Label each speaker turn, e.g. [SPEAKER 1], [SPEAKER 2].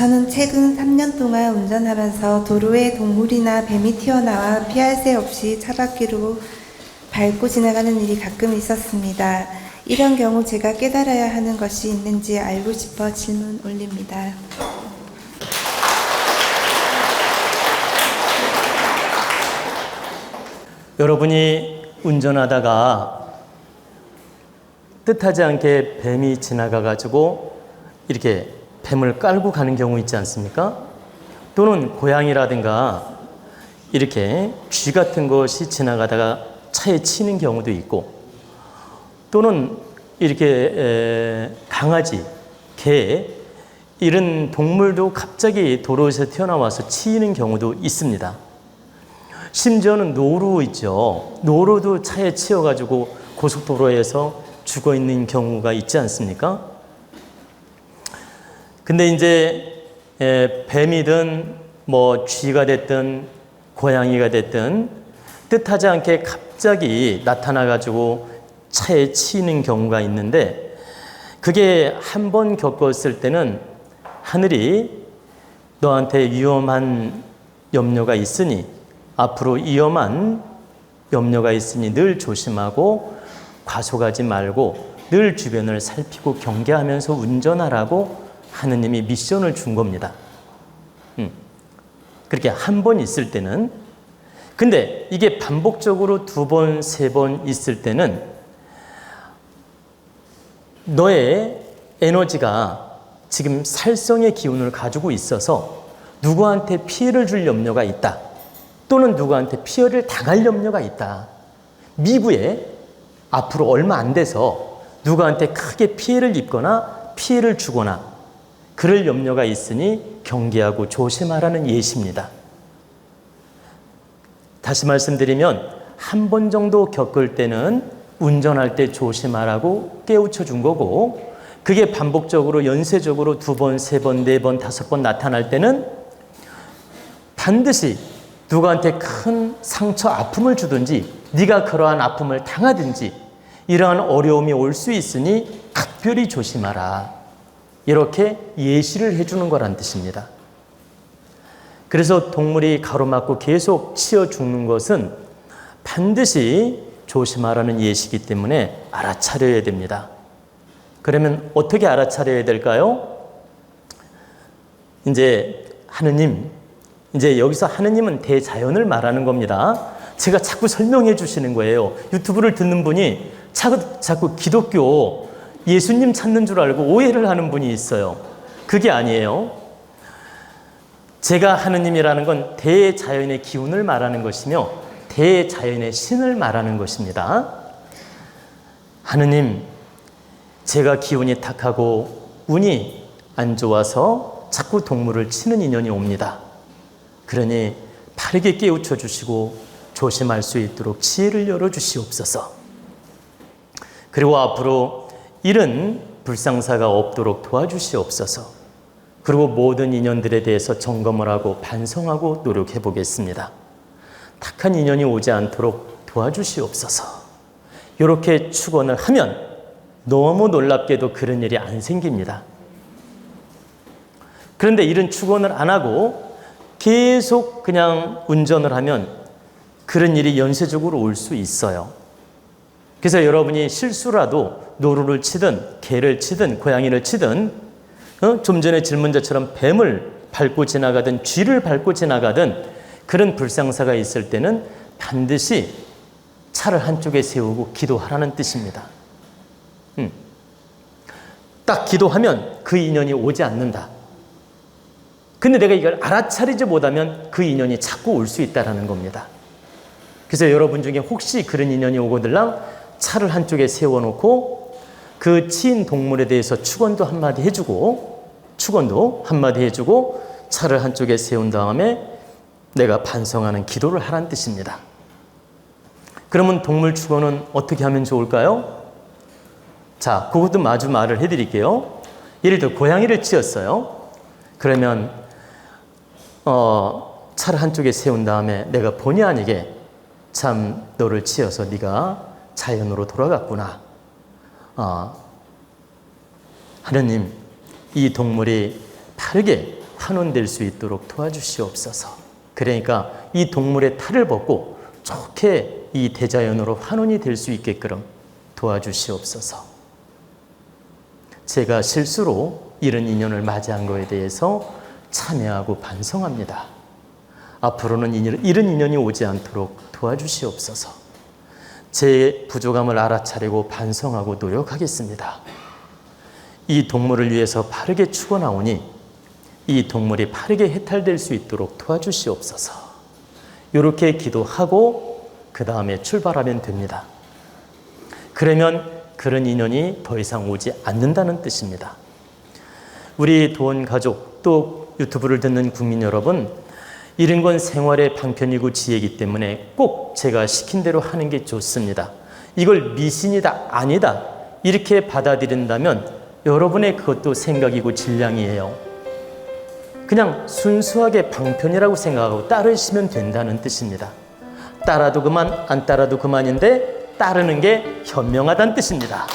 [SPEAKER 1] 저는 최근 3년 동안 운전하면서 도로에 동물이나 뱀이 튀어나와 피할 새 없이 차바퀴로 밟고 지나가는 일이 가끔 있었습니다. 이런 경우 제가 깨달아야 하는 것이 있는지 알고 싶어 질문 올립니다.
[SPEAKER 2] 여러분이 운전하다가 뜻하지 않게 뱀이 지나가가지고 이렇게 뱀을 깔고 가는 경우 있지 않습니까? 또는 고양이라든가 이렇게 쥐 같은 것이 지나가다가 차에 치는 경우도 있고, 또는 이렇게 강아지, 개 이런 동물도 갑자기 도로에서 튀어나와서 치이는 경우도 있습니다. 심지어는 노루 있죠. 노루도 차에 치여가지고 고속도로에서 죽어 있는 경우가 있지 않습니까? 근데 이제 뱀이든 뭐 쥐가 됐든 고양이가 됐든 뜻하지 않게 갑자기 나타나가지고 차에 치이는 경우가 있는데, 그게 한 번 겪었을 때는 하늘이 너한테 위험한 염려가 있으니, 앞으로 위험한 염려가 있으니 늘 조심하고 과속하지 말고 늘 주변을 살피고 경계하면서 운전하라고 하느님이 미션을 준 겁니다. 그렇게 한 번 있을 때는. 근데 이게 반복적으로 2번, 3번 있을 때는 너의 에너지가 지금 살성의 기운을 가지고 있어서 누구한테 피해를 줄 염려가 있다, 또는 누구한테 피해를 당할 염려가 있다. 미구에 앞으로 얼마 안 돼서 누구한테 크게 피해를 입거나 피해를 주거나 그럴 염려가 있으니 경계하고 조심하라는 예시입니다. 다시 말씀드리면 한 번 정도 겪을 때는 운전할 때 조심하라고 깨우쳐 준 거고, 그게 반복적으로 연쇄적으로 2번, 3번, 4번, 5번 나타날 때는 반드시 누구한테 큰 상처, 아픔을 주든지 네가 그러한 아픔을 당하든지 이러한 어려움이 올 수 있으니 각별히 조심하라, 이렇게 예시를 해주는 거란 뜻입니다. 그래서 동물이 가로막고 계속 치여 죽는 것은 반드시 조심하라는 예시이기 때문에 알아차려야 됩니다. 그러면 어떻게 알아차려야 될까요? 이제 하느님, 이제 여기서 하느님은 대자연을 말하는 겁니다. 제가 자꾸 설명해 주시는 거예요. 유튜브를 듣는 분이 자꾸 기독교 예수님 찾는 줄 알고 오해를 하는 분이 있어요. 그게 아니에요. 제가 하느님이라는 건 대자연의 기운을 말하는 것이며 대자연의 신을 말하는 것입니다. 하느님, 제가 기운이 탁하고 운이 안 좋아서 자꾸 동물을 치는 인연이 옵니다. 그러니 바르게 깨우쳐 주시고 조심할 수 있도록 지혜를 열어주시옵소서. 그리고 앞으로 이런 불상사가 없도록 도와주시옵소서. 그리고 모든 인연들에 대해서 점검을 하고 반성하고 노력해 보겠습니다. 탁한 인연이 오지 않도록 도와주시옵소서. 이렇게 축원을 하면 너무 놀랍게도 그런 일이 안 생깁니다. 그런데 이런 축원을 안 하고 계속 그냥 운전을 하면 그런 일이 연쇄적으로 올 수 있어요. 그래서 여러분이 실수라도 노루를 치든 개를 치든 고양이를 치든 좀 전에 질문자처럼 뱀을 밟고 지나가든 쥐를 밟고 지나가든 그런 불상사가 있을 때는 반드시 차를 한쪽에 세우고 기도하라는 뜻입니다. 딱 기도하면 그 인연이 오지 않는다. 근데 내가 이걸 알아차리지 못하면 그 인연이 자꾸 올 수 있다는 겁니다. 그래서 여러분 중에 혹시 그런 인연이 오거들랑 차를 한쪽에 세워놓고 그 치인 동물에 대해서 축원도 한마디 해주고 차를 한쪽에 세운 다음에 내가 반성하는 기도를 하라는 뜻입니다. 그러면 동물 축원은 어떻게 하면 좋을까요? 자, 그것도 마주 말을 해드릴게요. 예를 들어 고양이를 치었어요. 그러면 차를 한쪽에 세운 다음에 내가 본의 아니게 참 너를 치어서 네가 자연으로 돌아갔구나. 하느님, 이 동물이 바르게 환원될 수 있도록 도와주시옵소서. 그러니까 이 동물의 탈을 벗고 좋게 이 대자연으로 환원이 될 수 있게끔 도와주시옵소서. 제가 실수로 이런 인연을 맞이한 것에 대해서 참회하고 반성합니다. 앞으로는 이런 인연이 오지 않도록 도와주시옵소서. 제 부족함을 알아차리고 반성하고 노력하겠습니다. 이 동물을 위해서 바르게 죽어나오니 이 동물이 바르게 해탈될 수 있도록 도와주시옵소서. 이렇게 기도하고 그 다음에 출발하면 됩니다. 그러면 그런 인연이 더 이상 오지 않는다는 뜻입니다. 우리 도원 가족 또 유튜브를 듣는 국민 여러분, 이런 건 생활의 방편이고 지혜이기 때문에 꼭 제가 시킨 대로 하는 게 좋습니다. 이걸 미신이다, 아니다 이렇게 받아들인다면 여러분의 그것도 생각이고 질량이에요. 그냥 순수하게 방편이라고 생각하고 따르시면 된다는 뜻입니다. 따라도 그만, 안 따라도 그만인데 따르는 게 현명하다는 뜻입니다.